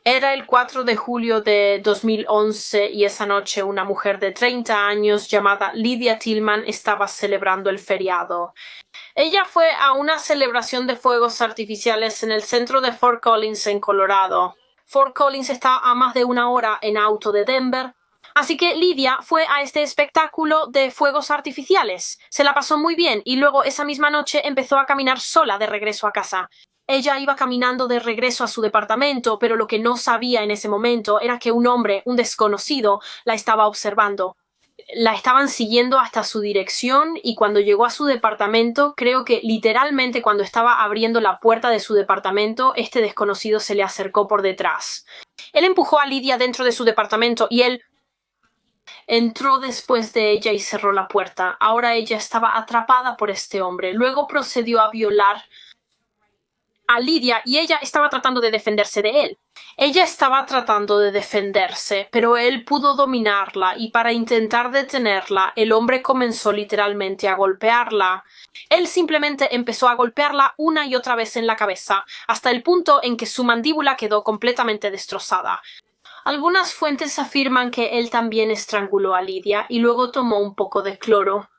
Era el 4 de julio de 2011 y esa noche una mujer de 30 años llamada Lydia Tillman estaba celebrando el feriado. Ella fue a una celebración de fuegos artificiales en el centro de Fort Collins en Colorado. Fort Collins está a más de una hora en auto de Denver, así que Lydia fue a este espectáculo de fuegos artificiales. Se la pasó muy bien y luego esa misma noche empezó a caminar sola de regreso a casa. Ella iba caminando de regreso a su departamento, pero lo que no sabía en ese momento era que un hombre, un desconocido, la estaba observando. La estaban siguiendo hasta su dirección y cuando llegó a su departamento, creo que literalmente cuando estaba abriendo la puerta de su departamento, este desconocido se le acercó por detrás. Él empujó a Lydia dentro de su departamento y él entró después de ella y cerró la puerta. Ahora ella estaba atrapada por este hombre. Luego procedió a violar a Lydia y ella estaba tratando de defenderse de él. Ella estaba tratando de defenderse, pero él pudo dominarla y para intentar detenerla, el hombre comenzó literalmente a golpearla. Él simplemente empezó a golpearla una y otra vez en la cabeza, hasta el punto en que su mandíbula quedó completamente destrozada. Algunas fuentes afirman que él también estranguló a Lydia y luego tomó un poco de cloro.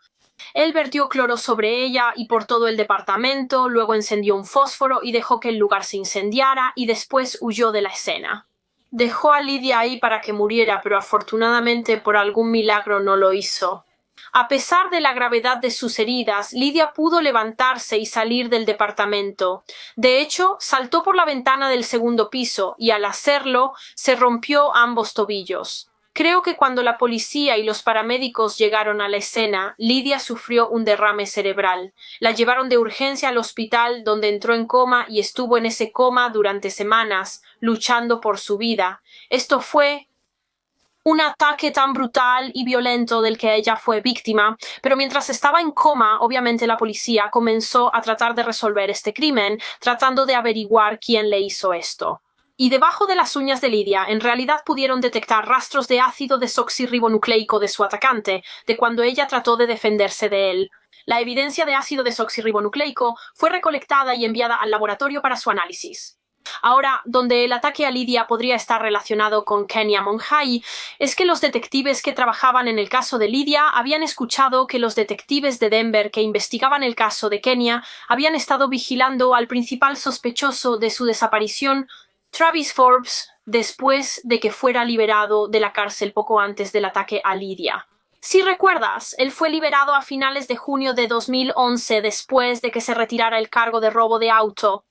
Él vertió cloro sobre ella y por todo el departamento, luego encendió un fósforo y dejó que el lugar se incendiara y después huyó de la escena. Dejó a Lydia ahí para que muriera, pero afortunadamente por algún milagro no lo hizo. A pesar de la gravedad de sus heridas, Lydia pudo levantarse y salir del departamento. De hecho, saltó por la ventana del segundo piso y al hacerlo, se rompió ambos tobillos. Creo que cuando la policía y los paramédicos llegaron a la escena, Lydia sufrió un derrame cerebral. La llevaron de urgencia al hospital, donde entró en coma y estuvo en ese coma durante semanas, luchando por su vida. Esto fue un ataque tan brutal y violento del que ella fue víctima, pero mientras estaba en coma, obviamente la policía comenzó a tratar de resolver este crimen, tratando de averiguar quién le hizo esto. Y debajo de las uñas de Lydia, en realidad pudieron detectar rastros de ácido desoxirribonucleico de su atacante, de cuando ella trató de defenderse de él. La evidencia de ácido desoxirribonucleico fue recolectada y enviada al laboratorio para su análisis. Ahora, donde el ataque a Lydia podría estar relacionado con Kenya Monjai, es que los detectives que trabajaban en el caso de Lydia habían escuchado que los detectives de Denver que investigaban el caso de Kenya habían estado vigilando al principal sospechoso de su desaparición, Travis Forbes, después de que fuera liberado de la cárcel poco antes del ataque a Lydia. Si recuerdas, él fue liberado a finales de junio de 2011 después de que se retirara el cargo de robo de auto.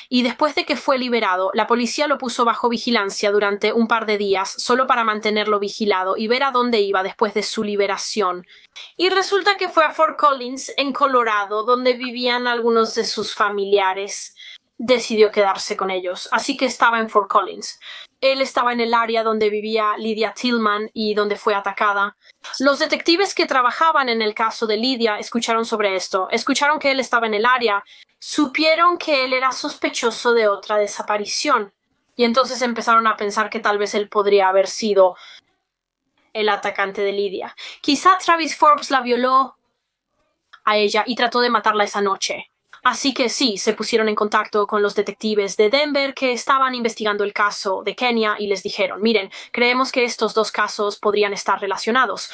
Y después de que fue liberado, la policía lo puso bajo vigilancia durante un par de días, solo para mantenerlo vigilado y ver a dónde iba después de su liberación. Y resulta que fue a Fort Collins, en Colorado, donde vivían algunos de sus familiares. Decidió quedarse con ellos, así que estaba en Fort Collins. Él estaba en el área donde vivía Lydia Tillman y donde fue atacada. Los detectives que trabajaban en el caso de Lydia escucharon sobre esto, escucharon que él estaba en el área, supieron que él era sospechoso de otra desaparición. Y entonces empezaron a pensar que tal vez él podría haber sido el atacante de Lydia. Quizá Travis Forbes la violó a ella y trató de matarla esa noche. Así que sí, se pusieron en contacto con los detectives de Denver que estaban investigando el caso de Kenya y les dijeron, miren, creemos que estos dos casos podrían estar relacionados.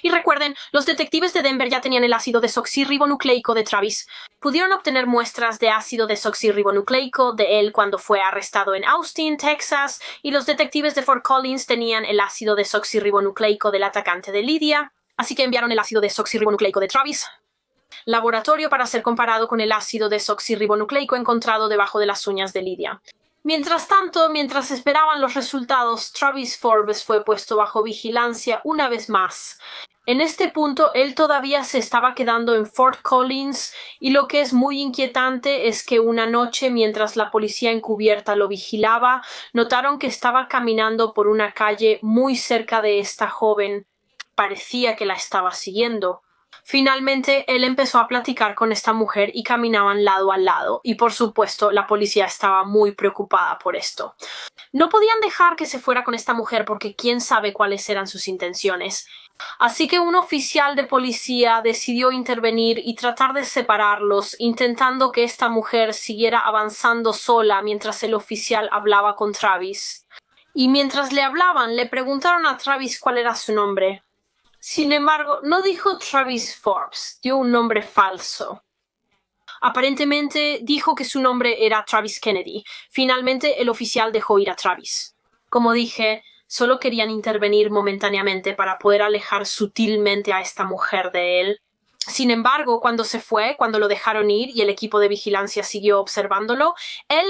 Y recuerden, los detectives de Denver ya tenían el ácido desoxirribonucleico de Travis. Pudieron obtener muestras de ácido desoxirribonucleico de él cuando fue arrestado en Austin, Texas, y los detectives de Fort Collins tenían el ácido desoxirribonucleico del atacante de Lydia, así que enviaron el ácido desoxirribonucleico de Travis laboratorio para ser comparado con el ácido desoxirribonucleico encontrado debajo de las uñas de Lydia. Mientras tanto, mientras esperaban los resultados, Travis Forbes fue puesto bajo vigilancia una vez más. En este punto, él todavía se estaba quedando en Fort Collins y lo que es muy inquietante es que una noche, mientras la policía encubierta lo vigilaba, notaron que estaba caminando por una calle muy cerca de esta joven. Parecía que la estaba siguiendo. Finalmente, él empezó a platicar con esta mujer y caminaban lado a lado, y por supuesto la policía estaba muy preocupada por esto. No podían dejar que se fuera con esta mujer porque quién sabe cuáles eran sus intenciones. Así que un oficial de policía decidió intervenir y tratar de separarlos, intentando que esta mujer siguiera avanzando sola mientras el oficial hablaba con Travis. Y mientras le hablaban, le preguntaron a Travis cuál era su nombre. Sin embargo, no dijo Travis Forbes, dio un nombre falso. Aparentemente dijo que su nombre era Travis Kennedy. Finalmente, el oficial dejó ir a Travis. Como dije, solo querían intervenir momentáneamente para poder alejar sutilmente a esta mujer de él. Sin embargo, cuando se fue, cuando lo dejaron ir y el equipo de vigilancia siguió observándolo, él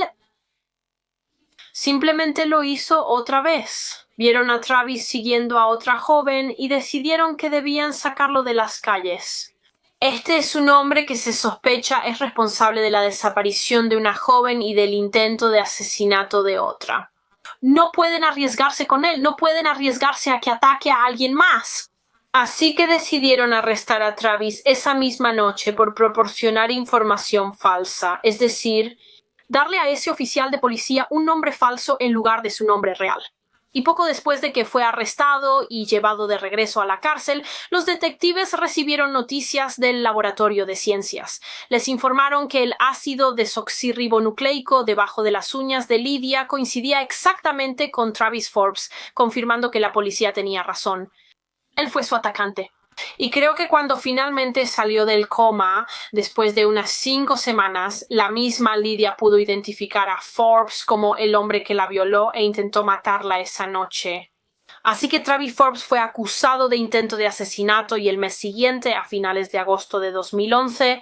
simplemente lo hizo otra vez. Vieron a Travis siguiendo a otra joven y decidieron que debían sacarlo de las calles. Este es un hombre que se sospecha es responsable de la desaparición de una joven y del intento de asesinato de otra. No pueden arriesgarse con él, no pueden arriesgarse a que ataque a alguien más. Así que decidieron arrestar a Travis esa misma noche por proporcionar información falsa, es decir, darle a ese oficial de policía un nombre falso en lugar de su nombre real. Y poco después de que fue arrestado y llevado de regreso a la cárcel, los detectives recibieron noticias del laboratorio de ciencias. Les informaron que el ácido desoxirribonucleico debajo de las uñas de Lydia coincidía exactamente con Travis Forbes, confirmando que la policía tenía razón. Él fue su atacante. Y creo que cuando finalmente salió del coma, después de unas 5 semanas, la misma Lydia pudo identificar a Forbes como el hombre que la violó e intentó matarla esa noche. Así que Travis Forbes fue acusado de intento de asesinato y el mes siguiente, a finales de agosto de 2011,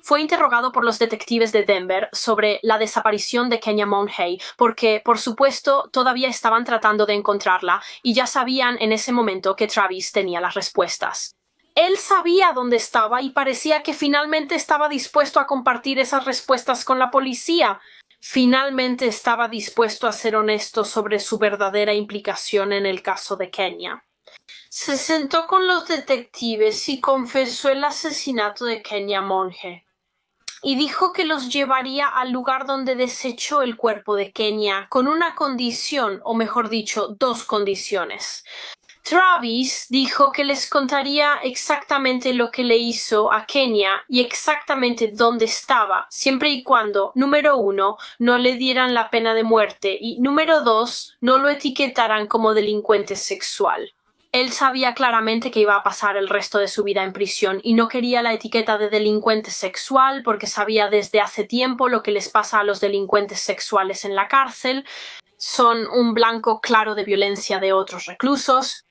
fue interrogado por los detectives de Denver sobre la desaparición de Kenya Monaghan, porque, por supuesto, todavía estaban tratando de encontrarla y ya sabían en ese momento que Travis tenía las respuestas. Él sabía dónde estaba y parecía que finalmente estaba dispuesto a compartir esas respuestas con la policía. Finalmente estaba dispuesto a ser honesto sobre su verdadera implicación en el caso de Kenya. Se sentó con los detectives y confesó el asesinato de Kenya Monaghan. Y dijo que los llevaría al lugar donde desechó el cuerpo de Kenya con una condición, o mejor dicho, dos condiciones. Travis dijo que les contaría exactamente lo que le hizo a Kenya y exactamente dónde estaba, siempre y cuando, número 1, no le dieran la pena de muerte y, número 2, no lo etiquetaran como delincuente sexual. Él sabía claramente que iba a pasar el resto de su vida en prisión y no quería la etiqueta de delincuente sexual porque sabía desde hace tiempo lo que les pasa a los delincuentes sexuales en la cárcel. Son un blanco claro de violencia de otros reclusos.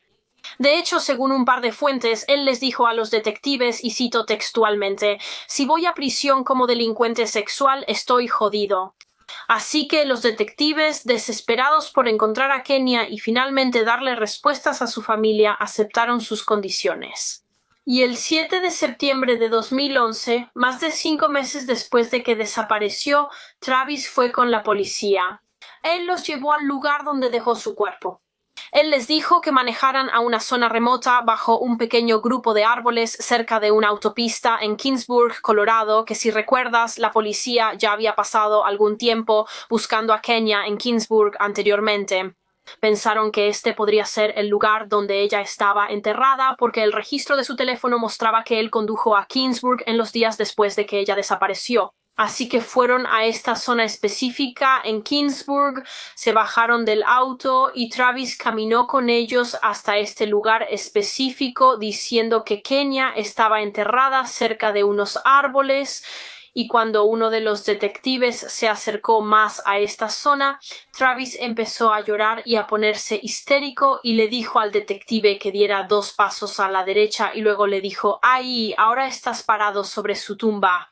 De hecho, según un par de fuentes, él les dijo a los detectives, y cito textualmente, «Si voy a prisión como delincuente sexual, estoy jodido». Así que los detectives, desesperados por encontrar a Kenya y finalmente darle respuestas a su familia, aceptaron sus condiciones. Y el 7 de septiembre de 2011, más de 5 meses después de que desapareció, Travis fue con la policía. Él los llevó al lugar donde dejó su cuerpo. Él les dijo que manejaran a una zona remota bajo un pequeño grupo de árboles cerca de una autopista en Kingsburg, Colorado, que si recuerdas, la policía ya había pasado algún tiempo buscando a Kenya en Kingsburg anteriormente. Pensaron que este podría ser el lugar donde ella estaba enterrada porque el registro de su teléfono mostraba que él condujo a Kingsburg en los días después de que ella desapareció. Así que fueron a esta zona específica en Kingsburg, se bajaron del auto y Travis caminó con ellos hasta este lugar específico diciendo que Kenya estaba enterrada cerca de unos árboles. Y cuando uno de los detectives se acercó más a esta zona, Travis empezó a llorar y a ponerse histérico y le dijo al detective que diera 2 pasos a la derecha y luego le dijo «¡Ahí! Ahora estás parado sobre su tumba».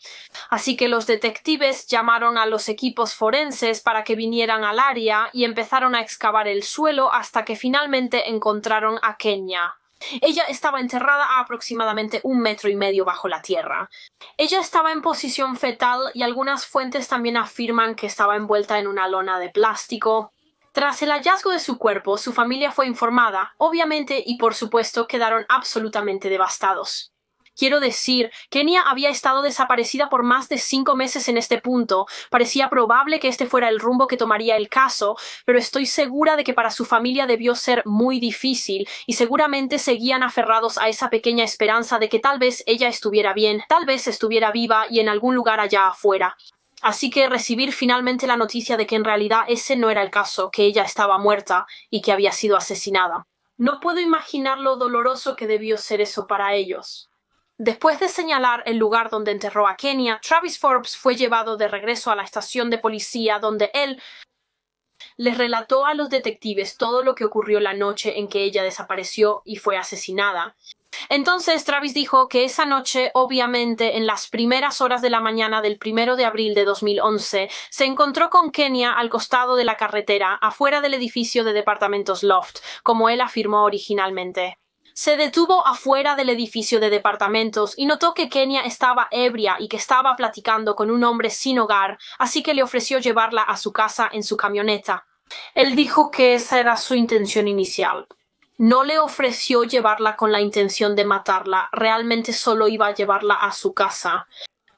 Así que los detectives llamaron a los equipos forenses para que vinieran al área y empezaron a excavar el suelo hasta que finalmente encontraron a Kenya. Ella estaba enterrada a aproximadamente 1,5 metros bajo la tierra. Ella estaba en posición fetal y algunas fuentes también afirman que estaba envuelta en una lona de plástico. Tras el hallazgo de su cuerpo, su familia fue informada, obviamente, y por supuesto quedaron absolutamente devastados. Quiero decir, Kenya había estado desaparecida por más de 5 meses en este punto. Parecía probable que este fuera el rumbo que tomaría el caso, pero estoy segura de que para su familia debió ser muy difícil y seguramente seguían aferrados a esa pequeña esperanza de que tal vez ella estuviera bien, tal vez estuviera viva y en algún lugar allá afuera. Así que recibir finalmente la noticia de que en realidad ese no era el caso, que ella estaba muerta y que había sido asesinada. No puedo imaginar lo doloroso que debió ser eso para ellos. Después de señalar el lugar donde enterró a Kenya, Travis Forbes fue llevado de regreso a la estación de policía donde él les relató a los detectives todo lo que ocurrió la noche en que ella desapareció y fue asesinada. Entonces Travis dijo que esa noche, obviamente en las primeras horas de la mañana del 1 de abril de 2011, se encontró con Kenya al costado de la carretera, afuera del edificio de departamentos Loft, como él afirmó originalmente. Se detuvo afuera del edificio de departamentos y notó que Kenya estaba ebria y que estaba platicando con un hombre sin hogar, así que le ofreció llevarla a su casa en su camioneta. Él dijo que esa era su intención inicial. No le ofreció llevarla con la intención de matarla, realmente solo iba a llevarla a su casa.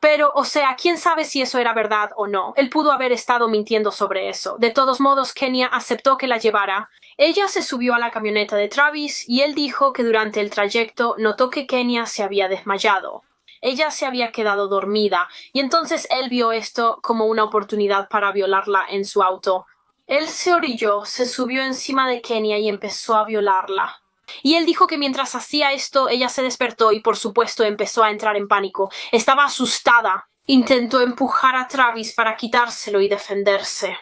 Pero, o sea, quién sabe si eso era verdad o no. Él pudo haber estado mintiendo sobre eso. De todos modos, Kenya aceptó que la llevara. Ella se subió a la camioneta de Travis y él dijo que durante el trayecto notó que Kenya se había desmayado. Ella se había quedado dormida y entonces él vio esto como una oportunidad para violarla en su auto. Él se orilló, se subió encima de Kenya y empezó a violarla. Y él dijo que mientras hacía esto, ella se despertó y por supuesto empezó a entrar en pánico. Estaba asustada. Intentó empujar a Travis para quitárselo y defenderse.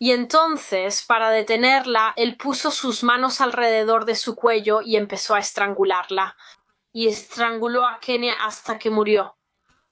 Y entonces, para detenerla, él puso sus manos alrededor de su cuello y empezó a estrangularla. Y estranguló a Kenia hasta que murió.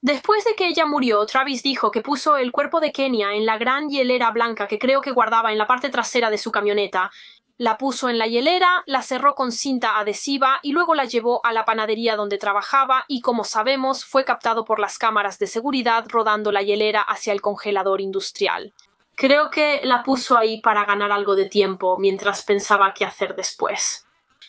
Después de que ella murió, Travis dijo que puso el cuerpo de Kenia en la gran hielera blanca que creo que guardaba en la parte trasera de su camioneta. La puso en la hielera, la cerró con cinta adhesiva y luego la llevó a la panadería donde trabajaba y, como sabemos, fue captado por las cámaras de seguridad rodando la hielera hacia el congelador industrial. Creo que la puso ahí para ganar algo de tiempo mientras pensaba qué hacer después.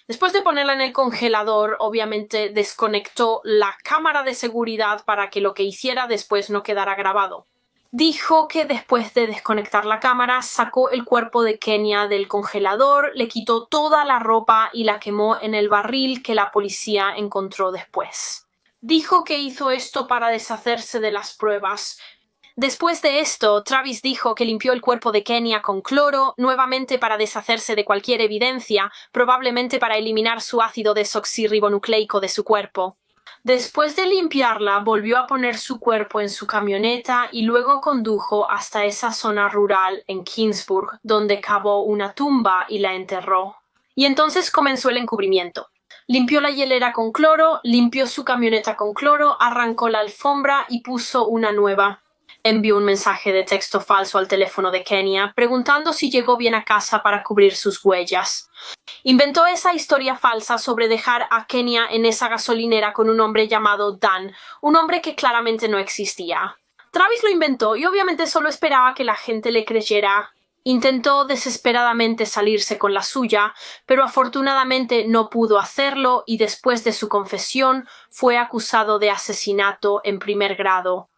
Después de ponerla en el congelador, obviamente desconectó la cámara de seguridad para que lo que hiciera después no quedara grabado. Dijo que después de desconectar la cámara, sacó el cuerpo de Kenia del congelador, le quitó toda la ropa y la quemó en el barril que la policía encontró después. Dijo que hizo esto para deshacerse de las pruebas. Después de esto, Travis dijo que limpió el cuerpo de Kenia con cloro, nuevamente para deshacerse de cualquier evidencia, probablemente para eliminar su ácido desoxirribonucleico de su cuerpo. Después de limpiarla, volvió a poner su cuerpo en su camioneta y luego condujo hasta esa zona rural en Kingsburg, donde cavó una tumba y la enterró. Y entonces comenzó el encubrimiento. Limpió la hielera con cloro, limpió su camioneta con cloro, arrancó la alfombra y puso una nueva. Envió un mensaje de texto falso al teléfono de Kenia, preguntando si llegó bien a casa para cubrir sus huellas. Inventó esa historia falsa sobre dejar a Kenia en esa gasolinera con un hombre llamado Dan, un hombre que claramente no existía. Travis lo inventó y obviamente solo esperaba que la gente le creyera. Intentó desesperadamente salirse con la suya, pero afortunadamente no pudo hacerlo y después de su confesión fue acusado de asesinato en primer grado.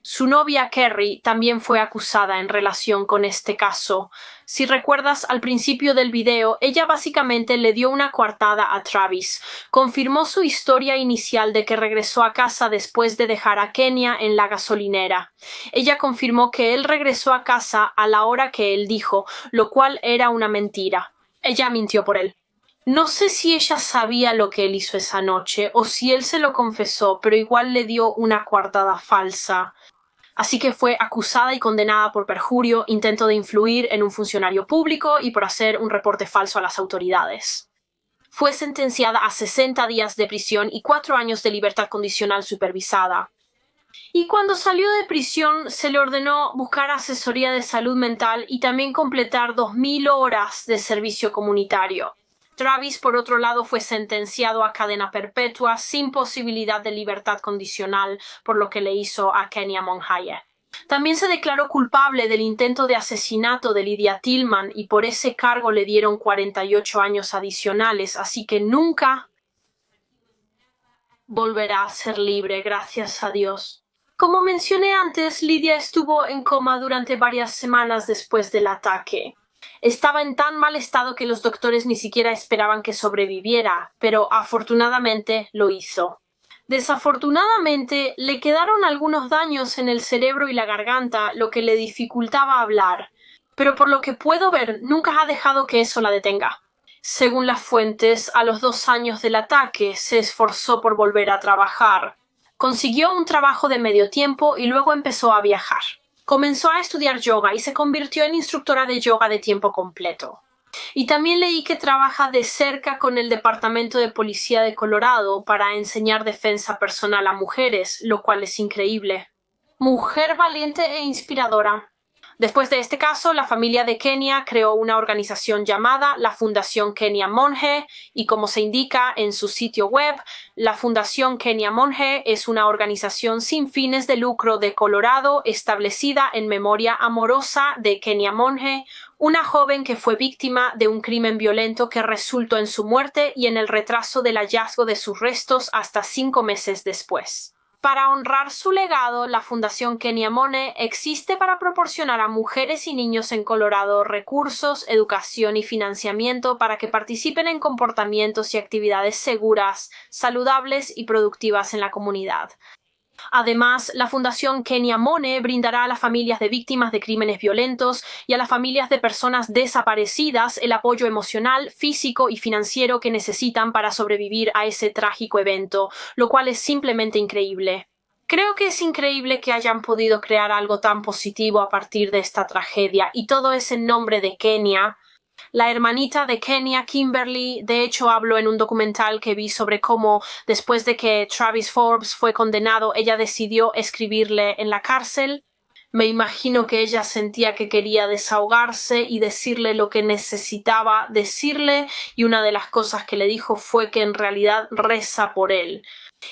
Su novia Kerry también fue acusada en relación con este caso. Si recuerdas al principio del video, ella básicamente le dio una coartada a Travis. Confirmó su historia inicial de que regresó a casa después de dejar a Kenia en la gasolinera. Ella confirmó que él regresó a casa a la hora que él dijo, lo cual era una mentira. Ella mintió por él. No sé si ella sabía lo que él hizo esa noche o si él se lo confesó, pero igual le dio una coartada falsa. Así que fue acusada y condenada por perjurio, intento de influir en un funcionario público y por hacer un reporte falso a las autoridades. Fue sentenciada a 60 días de prisión y 4 años de libertad condicional supervisada. Y cuando salió de prisión se le ordenó buscar asesoría de salud mental y también completar 2000 horas de servicio comunitario. Travis, por otro lado, fue sentenciado a cadena perpetua sin posibilidad de libertad condicional por lo que le hizo a Kenya Monhaye. También se declaró culpable del intento de asesinato de Lydia Tillman y por ese cargo le dieron 48 años adicionales, así que nunca volverá a ser libre, gracias a Dios. Como mencioné antes, Lydia estuvo en coma durante varias semanas después del ataque. Estaba en tan mal estado que los doctores ni siquiera esperaban que sobreviviera, pero afortunadamente lo hizo. Desafortunadamente, le quedaron algunos daños en el cerebro y la garganta, lo que le dificultaba hablar, pero por lo que puedo ver, nunca ha dejado que eso la detenga. Según las fuentes, a los 2 años del ataque se esforzó por volver a trabajar. Consiguió un trabajo de medio tiempo y luego empezó a viajar. Comenzó a estudiar yoga y se convirtió en instructora de yoga de tiempo completo. Y también leí que trabaja de cerca con el Departamento de Policía de Colorado para enseñar defensa personal a mujeres, lo cual es increíble. Mujer valiente e inspiradora. Después de este caso, la familia de Kenia creó una organización llamada la Fundación Kenya Monje y como se indica en su sitio web, la Fundación Kenya Monje es una organización sin fines de lucro de Colorado establecida en memoria amorosa de Kenya Monje, una joven que fue víctima de un crimen violento que resultó en su muerte y en el retraso del hallazgo de sus restos hasta 5 meses después. Para honrar su legado, la Fundación Kenya Monje existe para proporcionar a mujeres y niños en Colorado recursos, educación y financiamiento para que participen en comportamientos y actividades seguras, saludables y productivas en la comunidad. Además, la Fundación Kenya Monje brindará a las familias de víctimas de crímenes violentos y a las familias de personas desaparecidas el apoyo emocional, físico y financiero que necesitan para sobrevivir a ese trágico evento, lo cual es simplemente increíble. Creo que es increíble que hayan podido crear algo tan positivo a partir de esta tragedia, y todo es en nombre de Kenya. La hermanita de Kenya, Kimberly, de hecho habló en un documental que vi sobre cómo después de que Travis Forbes fue condenado, ella decidió escribirle en la cárcel. Me imagino que ella sentía que quería desahogarse y decirle lo que necesitaba decirle, y una de las cosas que le dijo fue que en realidad reza por él.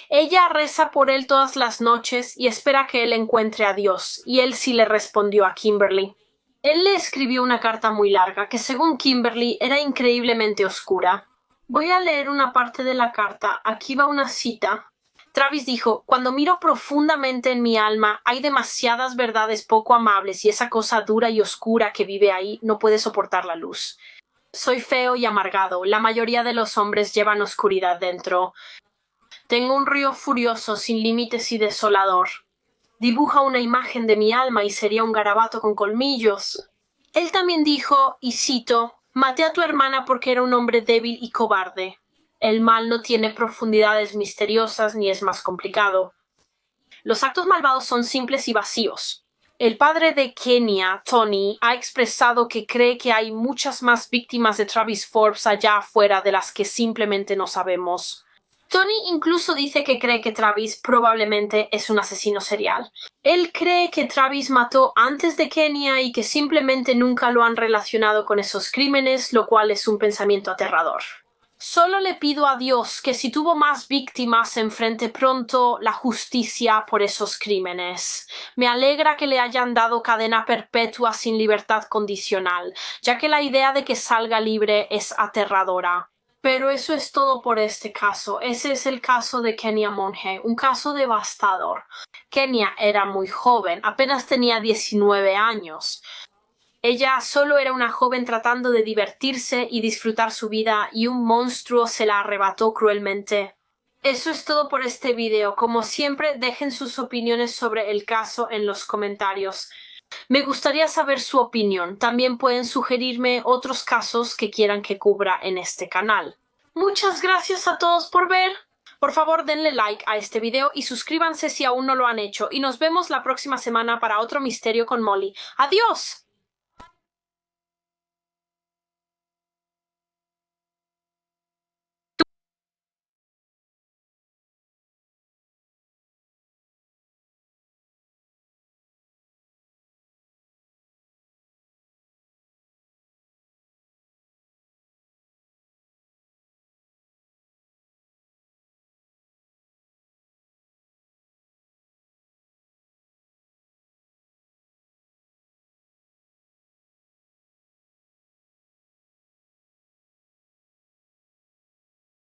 Ella reza por él todas las noches y espera que él encuentre a Dios, y él sí le respondió a Kimberly. Él le escribió una carta muy larga que, según Kimberly, era increíblemente oscura. Voy a leer una parte de la carta. Aquí va una cita. Travis dijo: cuando miro profundamente en mi alma, hay demasiadas verdades poco amables y esa cosa dura y oscura que vive ahí no puede soportar la luz. Soy feo y amargado. La mayoría de los hombres llevan oscuridad dentro. Tengo un río furioso, sin límites y desolador. Dibuja una imagen de mi alma y sería un garabato con colmillos. Él también dijo, y cito: maté a tu hermana porque era un hombre débil y cobarde. El mal no tiene profundidades misteriosas ni es más complicado. Los actos malvados son simples y vacíos. El padre de Kenya, Tony, ha expresado que cree que hay muchas más víctimas de Travis Forbes allá afuera de las que simplemente no sabemos. Tony incluso dice que cree que Travis probablemente es un asesino serial. Él cree que Travis mató antes de Kenya y que simplemente nunca lo han relacionado con esos crímenes, lo cual es un pensamiento aterrador. Solo le pido a Dios que si tuvo más víctimas enfrente pronto la justicia por esos crímenes. Me alegra que le hayan dado cadena perpetua sin libertad condicional, ya que la idea de que salga libre es aterradora. Pero eso es todo por este caso. Ese es el caso de Kenya Monge, un caso devastador. Kenya era muy joven, apenas tenía 19 años. Ella solo era una joven tratando de divertirse y disfrutar su vida, y un monstruo se la arrebató cruelmente. Eso es todo por este video. Como siempre, dejen sus opiniones sobre el caso en los comentarios. Me gustaría saber su opinión. También pueden sugerirme otros casos que quieran que cubra en este canal. Muchas gracias a todos por ver. Por favor, denle like a este video y suscríbanse si aún no lo han hecho. Y nos vemos la próxima semana para otro misterio con Molly. ¡Adiós!